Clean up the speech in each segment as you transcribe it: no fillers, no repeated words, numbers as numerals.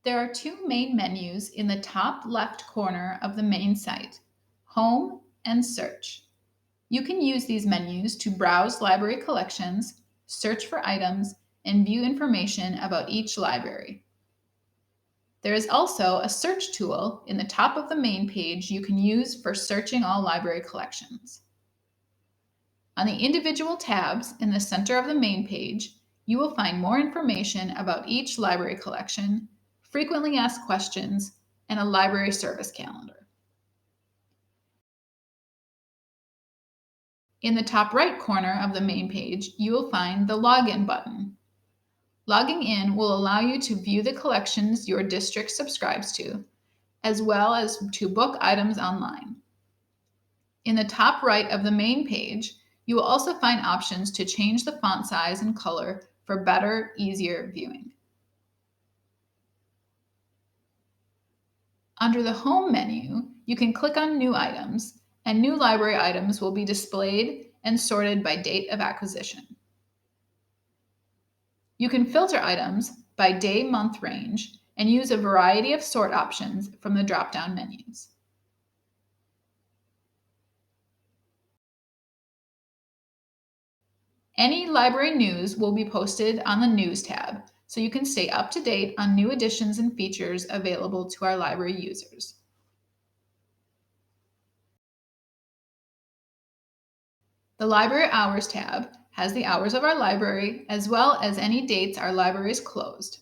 There are two main menus in the top left corner of the main site, Home and Search. You can use these menus to browse library collections, search for items, and view information about each library. There is also a search tool in the top of the main page you can use for searching all library collections. On the individual tabs in the center of the main page, you will find more information about each library collection, frequently asked questions, and a library service calendar. In the top right corner of the main page, you will find the Login button. Logging in will allow you to view the collections your district subscribes to, as well as to book items online. In the top right of the main page, you will also find options to change the font size and color for better, easier viewing. Under the Home menu, you can click on New Items, and new library items will be displayed and sorted by date of acquisition. You can filter items by day-month range and use a variety of sort options from the drop-down menus. Any library news will be posted on the News tab, so you can stay up to date on new additions and features available to our library users. The Library Hours tab has the hours of our library, as well as any dates our library is closed.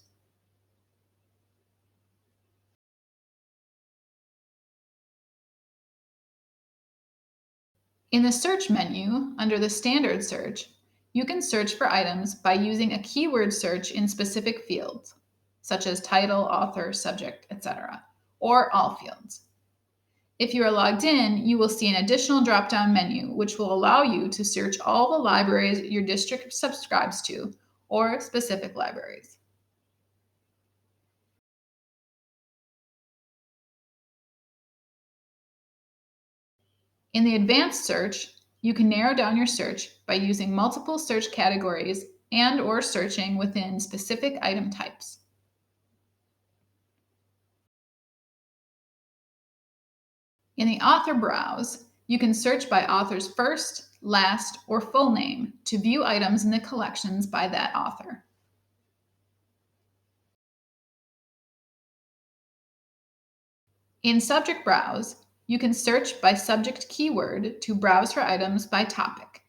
In the Search menu, under the Standard Search, you can search for items by using a keyword search in specific fields, such as title, author, subject, etc., or all fields. If you are logged in, you will see an additional drop-down menu, which will allow you to search all the libraries your district subscribes to, or specific libraries. In the Advanced Search, you can narrow down your search by using multiple search categories and/or searching within specific item types. In the Author Browse, you can search by author's first, last, or full name to view items in the collections by that author. In Subject Browse, you can search by subject keyword to browse for items by topic.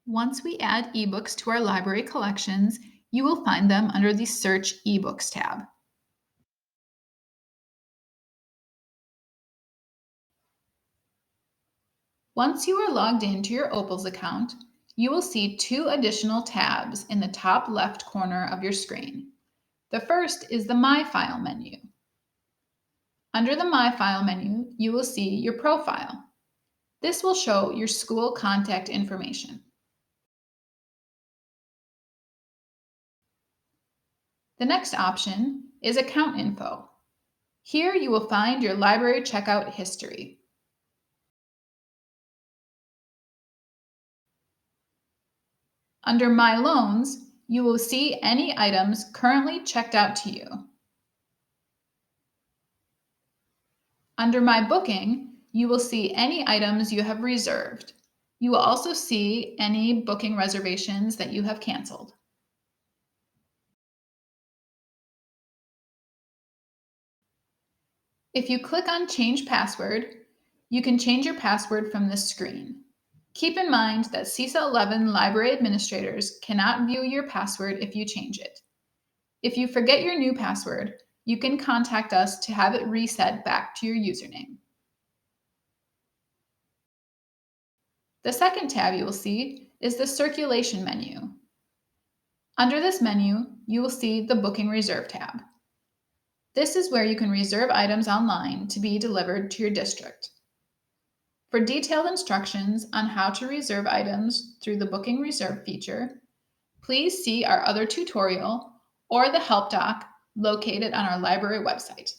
Once we add ebooks to our library collections, you will find them under the Search eBooks tab. Once you are logged into your OPALS account, you will see two additional tabs in the top left corner of your screen. The first is the My File menu. Under the My File menu, you will see your profile. This will show your school contact information. The next option is Account Info. Here you will find your library checkout history. Under My Loans, you will see any items currently checked out to you. Under My Booking, you will see any items you have reserved. You will also see any booking reservations that you have canceled. If you click on Change Password, you can change your password from this screen. Keep in mind that CISA 11 library administrators cannot view your password if you change it. If you forget your new password, you can contact us to have it reset back to your username. The second tab you will see is the Circulation menu. Under this menu, you will see the Booking Reserve tab. This is where you can reserve items online to be delivered to your district. For detailed instructions on how to reserve items through the Booking Reserve feature, please see our other tutorial or the help doc located on our library website.